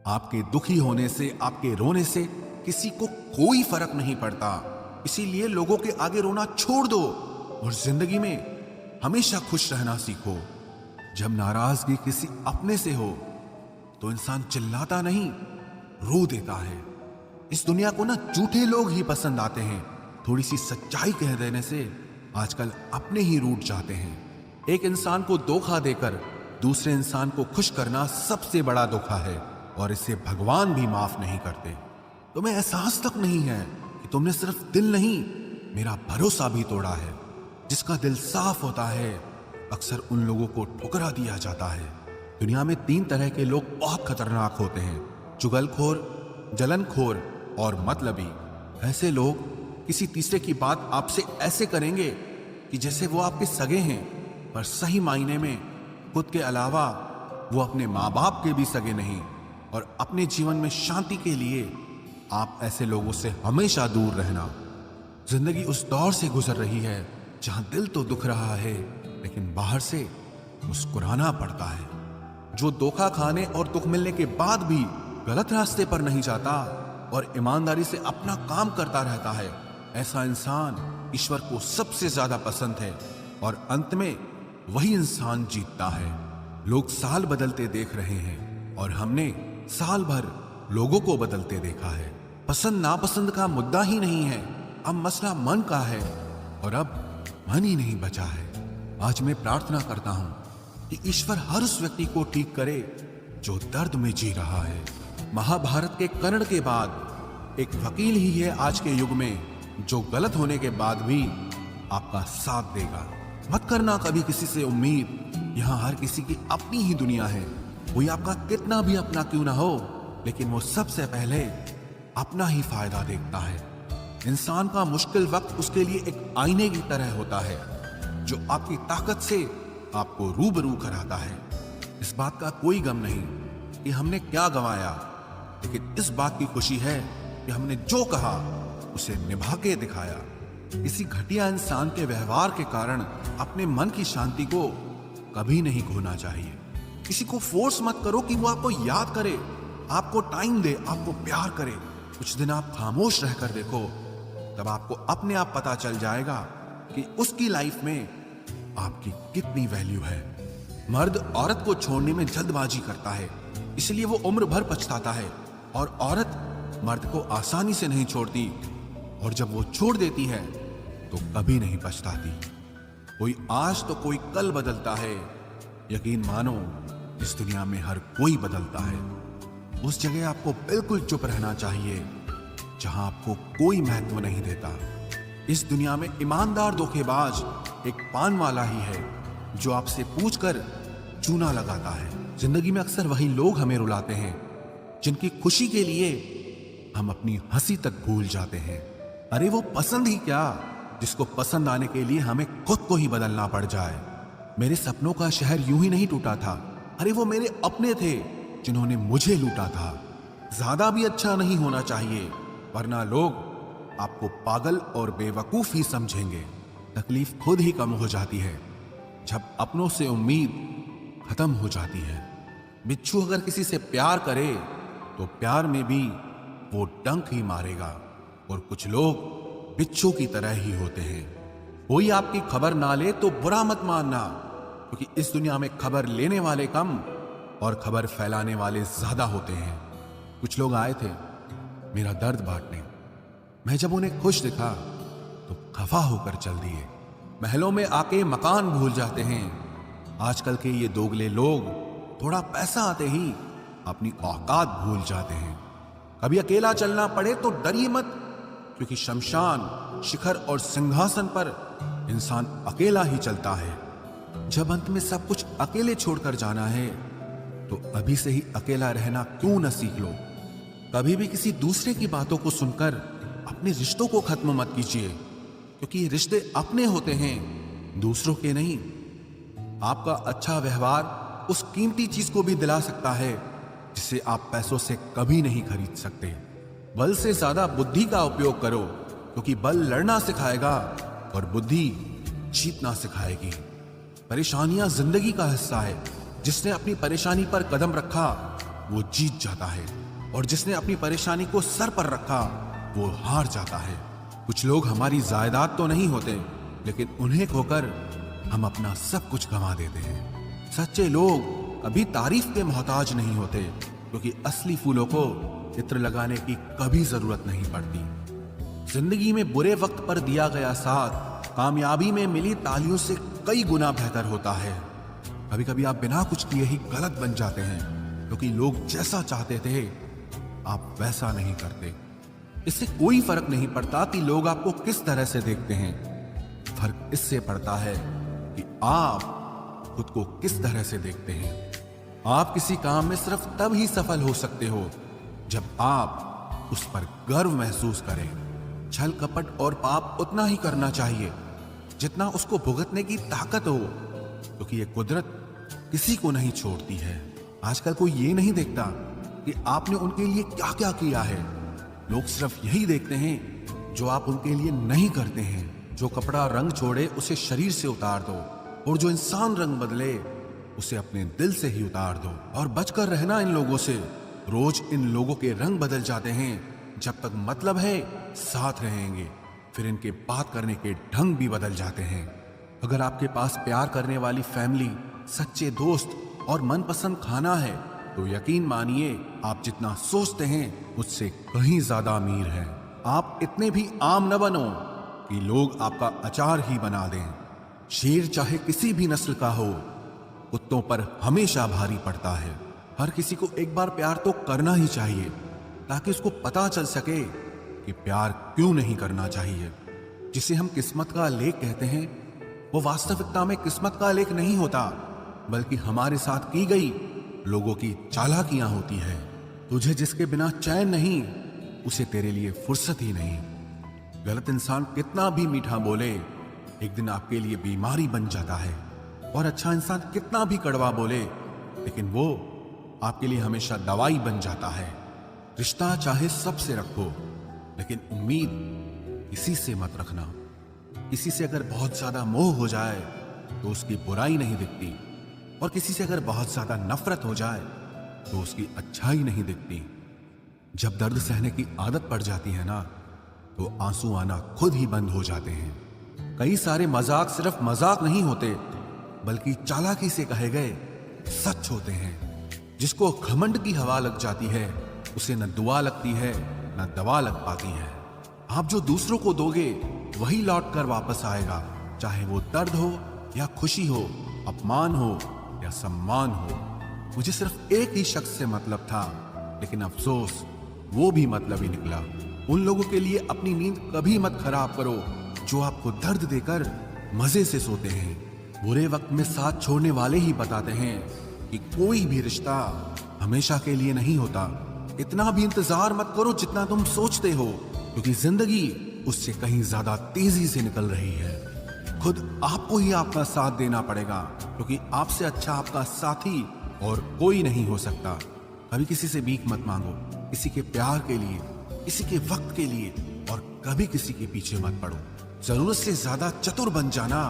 आपके दुखी होने से, आपके रोने से किसी को कोई फर्क नहीं पड़ता। इसीलिए लोगों के आगे रोना छोड़ दो और जिंदगी में हमेशा खुश रहना सीखो। जब नाराजगी किसी अपने से हो तो इंसान चिल्लाता नहीं, रो देता है। इस दुनिया को ना झूठे लोग ही पसंद आते हैं। थोड़ी सी सच्चाई कह देने से आजकल अपने ही रूठ जाते हैं। एक इंसान को धोखा देकर दूसरे इंसान को खुश करना सबसे बड़ा धोखा है और इसे भगवान भी माफ नहीं करते। तुम्हें एहसास तक नहीं है कि तुमने सिर्फ दिल नहीं, मेरा भरोसा भी तोड़ा है। जिसका दिल साफ होता है अक्सर उन लोगों को ठुकरा दिया जाता है। दुनिया में 3 तरह के लोग बहुत खतरनाक होते हैं, चुगलखोर, जलनखोर और मतलबी। ऐसे लोग किसी तीसरे की बात आपसे ऐसे करेंगे कि जैसे वो आपके सगे हैं, पर सही मायने में खुद के अलावा वो अपने माँ बाप के भी सगे नहीं। और अपने जीवन में शांति के लिए आप ऐसे लोगों से हमेशा दूर रहना। जिंदगी उस दौर से गुजर रही है जहां दिल तो दुख रहा है लेकिन बाहर से मुस्कुराना पड़ता है। जो धोखा खाने और दुख मिलने के बाद भी गलत रास्ते पर नहीं जाता और ईमानदारी से अपना काम करता रहता है, ऐसा इंसान ईश्वर को सबसे ज्यादा पसंद है और अंत में वही इंसान जीतता है। लोग साल बदलते देख रहे हैं और हमने साल भर लोगों को बदलते देखा है। पसंद नापसंद का मुद्दा ही नहीं है, अब मसला मन का है और अब मन ही नहीं बचा है। आज मैं प्रार्थना करता हूं कि ईश्वर हर उस व्यक्ति को ठीक करे जो दर्द में जी रहा है। महाभारत के कर्ण के बाद एक वकील ही है आज के युग में जो गलत होने के बाद भी आपका साथ देगा। मत करना कभी किसी से उम्मीद, यहां हर किसी की अपनी ही दुनिया है। कोई आपका कितना भी अपना क्यों ना हो, लेकिन वो सबसे पहले अपना ही फायदा देखता है। इंसान का मुश्किल वक्त उसके लिए एक आईने की तरह होता है जो आपकी ताकत से आपको रूबरू कराता है। इस बात का कोई गम नहीं कि हमने क्या गंवाया, लेकिन इस बात की खुशी है कि हमने जो कहा उसे निभा के दिखाया। किसी घटिया इंसान के व्यवहार के कारण अपने मन की शांति को कभी नहीं खोना चाहिए। किसी को फोर्स मत करो कि वो आपको याद करे, आपको टाइम दे, आपको प्यार करे। कुछ दिन आप खामोश रहकर देखो, तब आपको अपने आप पता चल जाएगा कि उसकी लाइफ में आपकी कितनी वैल्यू है। मर्द औरत को छोड़ने में जल्दबाजी करता है, इसलिए वो उम्र भर पछताता है, और औरत मर्द को आसानी से नहीं छोड़ती, और जब वो छोड़ देती है तो कभी नहीं पछताती। कोई आज तो कोई कल बदलता है। यकीन मानो इस दुनिया में हर कोई बदलता है। उस जगह आपको बिल्कुल चुप रहना चाहिए जहां आपको कोई महत्व नहीं देता। इस दुनिया में ईमानदार धोखेबाज एक पान वाला ही है जो आपसे पूछकर चूना लगाता है। जिंदगी में अक्सर वही लोग हमें रुलाते हैं जिनकी खुशी के लिए हम अपनी हंसी तक भूल जाते हैं। अरे वो पसंद ही क्या जिसको पसंद आने के लिए हमें खुद को ही बदलना पड़ जाए। मेरे सपनों का शहर यूं ही नहीं टूटा था। अरे वो मेरे अपने थे जिन्होंने मुझे लूटा था। ज्यादा भी अच्छा नहीं होना चाहिए, वरना लोग आपको पागल और बेवकूफ ही समझेंगे। तकलीफ खुद ही कम हो जाती है जब अपनों से उम्मीद खत्म हो जाती है। बिच्छू अगर किसी से प्यार करे तो प्यार में भी वो डंक ही मारेगा, और कुछ लोग बिच्छू की तरह ही होते हैं। कोई आपकी खबर ना ले तो बुरा मत मानना, क्योंकि इस दुनिया में खबर लेने वाले कम और खबर फैलाने वाले ज्यादा होते हैं। कुछ लोग आए थे मेरा दर्द बांटने। मैं जब उन्हें खुश दिखा तो खफा होकर चल दिए। महलों में आके मकान भूल जाते हैं। आजकल के ये दोगले लोग थोड़ा पैसा आते ही अपनी औकात भूल जाते हैं। कभी अकेला चलना पड़े तो डरिए मत, क्योंकि शमशान, शिखर और सिंहासन पर इंसान अकेला ही चलता है। जब अंत में सब कुछ अकेले छोड़कर जाना है तो अभी से ही अकेला रहना क्यों न सीख लो। कभी भी किसी दूसरे की बातों को सुनकर अपने रिश्तों को खत्म मत कीजिए, क्योंकि ये रिश्ते अपने होते हैं, दूसरों के नहीं। आपका अच्छा व्यवहार उस कीमती चीज को भी दिला सकता है जिसे आप पैसों से कभी नहीं खरीद सकते। बल से ज्यादा बुद्धि का उपयोग करो, क्योंकि बल लड़ना सिखाएगा और बुद्धि जीतना सिखाएगी। परेशानियां जिंदगी का हिस्सा है। जिसने अपनी परेशानी पर कदम रखा वो जीत जाता है, और जिसने अपनी परेशानी को सर पर रखा वो हार जाता है। कुछ लोग हमारी जायदाद तो नहीं होते, लेकिन उन्हें खोकर हम अपना सब कुछ गंवा देते हैं। सच्चे लोग कभी तारीफ के मोहताज नहीं होते, क्योंकि असली फूलों को इत्र लगाने की कभी जरूरत नहीं पड़ती। जिंदगी में बुरे वक्त पर दिया गया साथ कामयाबी में मिली तालियों से कई गुना बेहतर होता है। कभी कभी आप बिना कुछ किए ही गलत बन जाते हैं, क्योंकि लोग जैसा चाहते थे आप वैसा नहीं करते। इससे कोई फर्क नहीं पड़ता कि लोग आपको किस तरह से देखते हैं, फर्क इससे पड़ता है कि आप खुद को किस तरह से देखते हैं। आप किसी काम में सिर्फ तब ही सफल हो सकते हो जब आप उस पर गर्व महसूस करें। छल कपट और पाप उतना ही करना चाहिए जितना उसको भुगतने की ताकत हो, क्योंकि ये कुदरत किसी को नहीं छोड़ती है। आजकल कोई ये नहीं देखता कि आपने उनके लिए क्या क्या किया है। लोग सिर्फ यही देखते हैं जो आप उनके लिए नहीं करते हैं। जो कपड़ा रंग छोड़े उसे शरीर से उतार दो, और जो इंसान रंग बदले उसे अपने दिल से ही उतार दो। और बचकर रहना इन लोगों से। रोज इन लोगों के रंग बदल जाते हैं। जब तक मतलब है साथ रहेंगे, फिर इनके बात करने के ढंग भी बदल जाते हैं। अगर आपके पास प्यार करने वाली फैमिली, सच्चे दोस्त और मनपसंद खाना है, तो यकीन मानिए आप जितना सोचते हैं उससे कहीं ज्यादा अमीर हैं। आप इतने भी आम न बनो कि लोग आपका अचार ही बना दें। शेर चाहे किसी भी नस्ल का हो, कुत्तों पर हमेशा भारी पड़ता है। हर किसी को एक बार प्यार तो करना ही चाहिए, ताकि उसको पता चल सके कि प्यार क्यों नहीं करना चाहिए। जिसे हम किस्मत का लेख कहते हैं, वो वास्तविकता में किस्मत का लेख नहीं होता, बल्कि हमारे साथ की गई लोगों की चालाकियां होती है। तुझे जिसके बिना चैन नहीं, उसे तेरे लिए फुर्सत ही नहीं। गलत इंसान कितना भी मीठा बोले, एक दिन आपके लिए बीमारी बन जाता है। और अच्छा इंसान कितना भी कड़वा बोले, लेकिन वो आपके लिए हमेशा दवाई बन जाता है। रिश्ता चाहे सबसे रखो, लेकिन उम्मीद किसी से मत रखना। किसी से अगर बहुत ज्यादा मोह हो जाए तो उसकी बुराई नहीं दिखती, और किसी से अगर बहुत ज्यादा नफरत हो जाए तो उसकी अच्छाई नहीं दिखती। जब दर्द सहने की आदत पड़ जाती है ना, तो आंसू आना खुद ही बंद हो जाते हैं। कई सारे मजाक सिर्फ मजाक नहीं होते, बल्कि चालाकी से कहे गए सच होते हैं। जिसको घमंड की हवा लग जाती है, उसे न दुआ लगती है न दवा लग पाती है। आप जो दूसरों को दोगे वही लौट कर वापस आएगा, चाहे वो दर्द हो या खुशी हो, अपमान हो या सम्मान हो। मुझे सिर्फ एक ही शख्स से मतलब था, लेकिन अफसोस वो भी मतलब ही निकला। उन लोगों के लिए अपनी नींद कभी मत खराब करो जो आपको दर्द देकर मजे से सोते हैं। बुरे वक्त में साथ छोड़ने वाले ही बताते हैं कि कोई भी रिश्ता हमेशा के लिए नहीं होता। इतना भी इंतजार मत करो जितना तुम सोचते हो, क्योंकि जिंदगी उससे कहीं ज्यादा तेजी से निकल रही है। खुद आपको ही आपका साथ देना पड़ेगा, क्योंकि आपसे अच्छा आपका साथी और कोई नहीं हो सकता। कभी किसी से भीख मत मांगो, किसी के प्यार के लिए, किसी के वक्त के लिए, और कभी किसी के पीछे मत पड़ो। जरूरत से ज्यादा चतुर बन जाना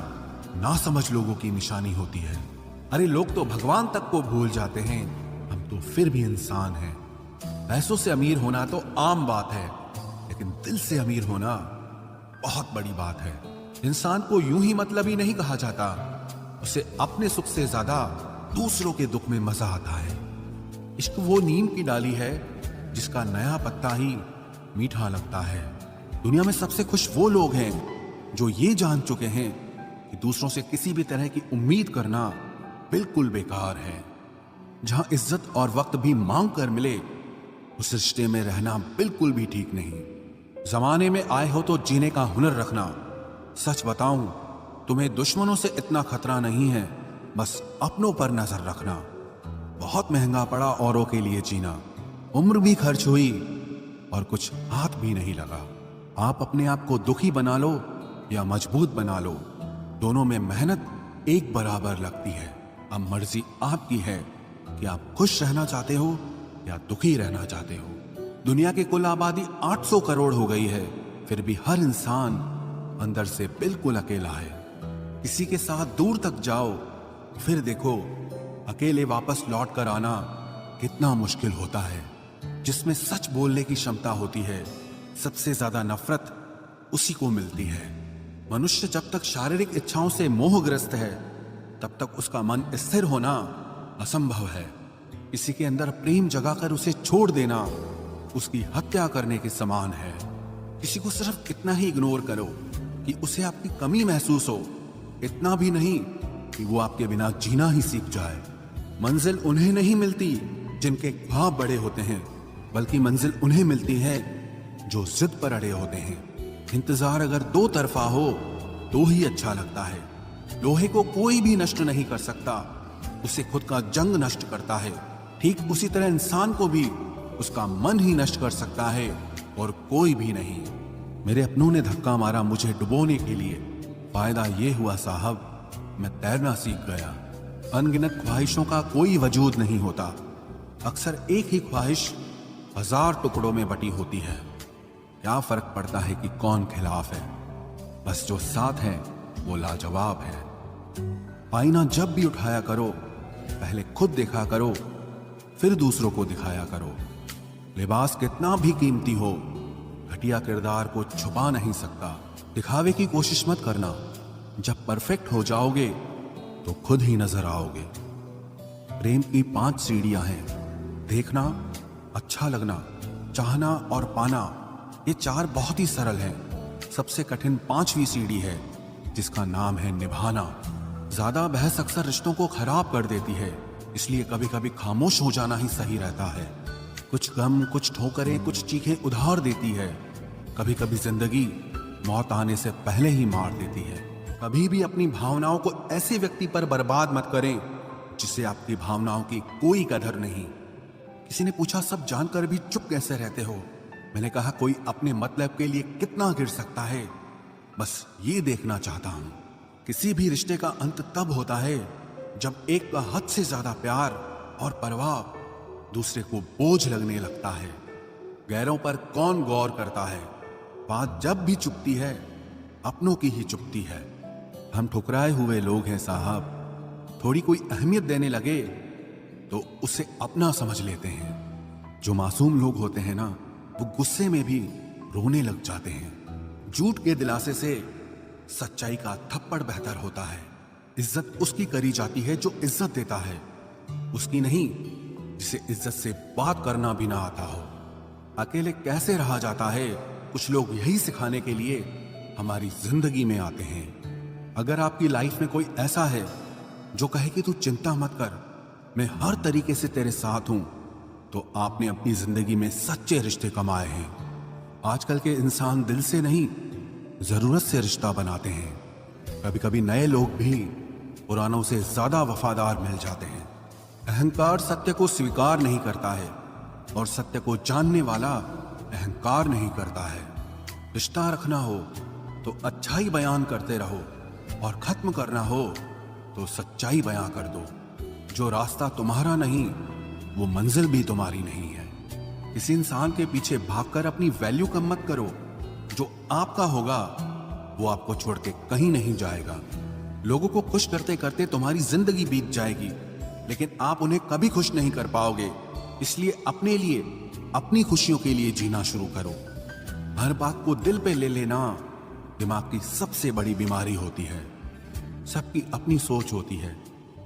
ना समझ लोगों की निशानी होती है। अरे लोग तो भगवान तक को भूल जाते हैं, हम तो फिर भी इंसान हैं। पैसों से अमीर होना तो आम बात है, लेकिन दिल से अमीर होना बहुत बड़ी बात है। इंसान को यूं ही मतलबी नहीं कहा जाता, उसे अपने सुख से ज्यादा दूसरों के दुख में मजा आता है। इश्क वो नीम की डाली है जिसका नया पत्ता ही मीठा लगता है। दुनिया में सबसे खुश वो लोग हैं जो ये जान चुके हैं कि दूसरों से किसी भी तरह की उम्मीद करना बिल्कुल बेकार है। जहां इज्जत और वक्त भी मांग कर मिले, उस रिश्ते में रहना बिल्कुल भी ठीक नहीं। जमाने में आए हो तो जीने का हुनर रखना। सच बताऊं, तुम्हें दुश्मनों से इतना खतरा नहीं है, बस अपनों पर नजर रखना। बहुत महंगा पड़ा औरों के लिए जीना। उम्र भी खर्च हुई और कुछ हाथ भी नहीं लगा। आप अपने आप को दुखी बना लो या मजबूत बना लो, दोनों में मेहनत एक बराबर लगती है। अब मर्जी आपकी है कि आप खुश रहना चाहते हो या दुखी रहना चाहते हो। दुनिया की कुल आबादी 800 करोड़ हो गई है, फिर भी हर इंसान अंदर से बिल्कुल अकेला है। किसी के साथ दूर तक जाओ, फिर देखो अकेले वापस लौट कर आना कितना मुश्किल होता है। जिसमें सच बोलने की क्षमता होती है, सबसे ज्यादा नफरत उसी को मिलती है। मनुष्य जब तक शारीरिक इच्छाओं से मोहग्रस्त है, तब तक उसका मन स्थिर होना असंभव है। किसी के अंदर प्रेम जगाकर उसे छोड़ देना उसकी हत्या करने के समान है। किसी को सिर्फ इतना ही इग्नोर करो कि उसे आपकी कमी महसूस हो, इतना भी नहीं कि वो आपके बिना जीना ही सीख जाए। मंजिल उन्हें नहीं मिलती जिनके ख्वाब बड़े होते हैं, बल्कि मंजिल उन्हें मिलती है जो जिद पर अड़े होते हैं। इंतजार अगर दो तरफा हो तो ही अच्छा लगता है। लोहे को कोई भी नष्ट नहीं कर सकता, उसे खुद का जंग नष्ट करता है। ठीक उसी तरह इंसान को भी उसका मन ही नष्ट कर सकता है और कोई भी नहीं। मेरे अपनों ने धक्का मारा मुझे डुबोने के लिए। फायदा ये हुआ साहब, मैं तैरना सीख गया। अनगिनत ख्वाहिशों का कोई वजूद नहीं होता। अक्सर एक ही ख्वाहिश 1000 टुकड़ों में बटी होती है। क्या फर्क पड़ता है कि कौन खिलाफ है, बस जो साथ है वो लाजवाब है। आईना जब भी उठाया करो, पहले खुद देखा करो, फिर दूसरों को दिखाया करो। लिबास कितना भी कीमती हो, घटिया किरदार को छुपा नहीं सकता। दिखावे की कोशिश मत करना, जब परफेक्ट हो जाओगे तो खुद ही नजर आओगे। प्रेम की 5 सीढ़ियां हैं: देखना, अच्छा लगना, चाहना और पाना। ये 4 बहुत ही सरल हैं। सबसे कठिन 5वीं सीढ़ी है, जिसका नाम है निभाना। ज्यादा बहस अक्सर रिश्तों को खराब कर देती है, इसलिए कभी कभी खामोश हो जाना ही सही रहता है। कुछ गम, कुछ ठोकरें, कुछ चीखें उधार देती है। कभी कभी जिंदगी मौत आने से पहले ही मार देती है। कभी भी अपनी भावनाओं को ऐसे व्यक्ति पर बर्बाद मत करें जिसे आपकी भावनाओं की कोई कदर नहीं। किसी ने पूछा, सब जानकर भी चुप कैसे रहते हो? मैंने कहा, कोई अपने मतलब के लिए कितना गिर सकता है, बस ये देखना चाहता हूं। किसी भी रिश्ते का अंत तब होता है जब एक का हद से ज्यादा प्यार और परवाह दूसरे को बोझ लगने लगता है। गैरों पर कौन गौर करता है? बात जब भी चुपती है, अपनों की ही चुपती है। हम ठुकराए हुए लोग हैं साहब। थोड़ी कोई अहमियत देने लगे तो उसे अपना समझ लेते हैं। जो मासूम लोग होते हैं ना, वो गुस्से में भी रोने लग जाते हैं। झूठ के दिलासे से सच्चाई का थप्पड़ बेहतर होता है। इज्जत उसकी करी जाती है जो इज्जत देता है, उसकी नहीं जिसे इज्जत से बात करना भी ना आता हो। अकेले कैसे रहा जाता है, कुछ लोग यही सिखाने के लिए हमारी जिंदगी में आते हैं। अगर आपकी लाइफ में कोई ऐसा है जो कहे कि तू चिंता मत कर, मैं हर तरीके से तेरे साथ हूं, तो आपने अपनी जिंदगी में सच्चे रिश्ते कमाए हैं। आजकल के इंसान दिल से नहीं, जरूरत से रिश्ता बनाते हैं। कभी कभी नए लोग भी पुरानों से ज्यादा वफादार मिल जाते हैं। अहंकार सत्य को स्वीकार नहीं करता है, और सत्य को जानने वाला अहंकार नहीं करता है। रिश्ता रखना हो तो अच्छाई बयान करते रहो, और खत्म करना हो तो सच्चाई बयां कर दो। जो रास्ता तुम्हारा नहीं, वो मंजिल भी तुम्हारी नहीं है। किसी इंसान के पीछे भागकर अपनी वैल्यू कम मत करो। जो आपका होगा वो आपको छोड़ के कहीं नहीं जाएगा। लोगों को खुश करते करते तुम्हारी जिंदगी बीत जाएगी, लेकिन आप उन्हें कभी खुश नहीं कर पाओगे। इसलिए अपने लिए, अपनी खुशियों के लिए जीना शुरू करो। हर बात को दिल पे ले लेना दिमाग की सबसे बड़ी बीमारी होती है। सबकी अपनी सोच होती है।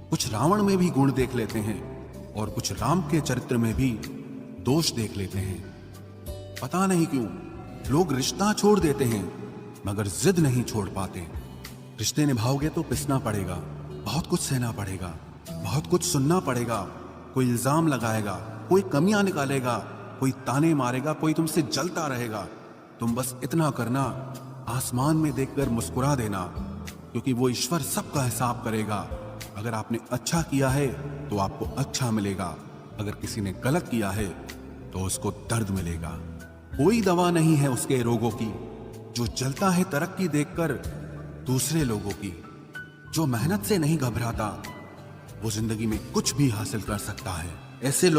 कुछ रावण में भी गुण देख लेते हैं, और कुछ राम के चरित्र में भी दोष देख लेते हैं। पता नहीं क्यों लोग रिश्ता छोड़ देते हैं, मगर जिद नहीं छोड़ पाते। रिश्ते निभाओगे तो पिसना पड़ेगा, बहुत कुछ सहना पड़ेगा, बहुत कुछ सुनना पड़ेगा। कोई इल्जाम लगाएगा, कोई कमियां निकालेगा, कोई ताने मारेगा, कोई तुमसे जलता रहेगा। तुम बस इतना करना, आसमान में देखकर मुस्कुरा देना, क्योंकि वो ईश्वर सबका हिसाब करेगा। अगर आपने अच्छा किया है तो आपको अच्छा मिलेगा, अगर किसी ने गलत किया है तो उसको दर्द मिलेगा। कोई दवा नहीं है उसके रोगों की जो जलता है तरक्की देखकर दूसरे लोगों की। जो मेहनत से नहीं घबराता वो जिंदगी में कुछ भी हासिल कर सकता है। ऐसे लोग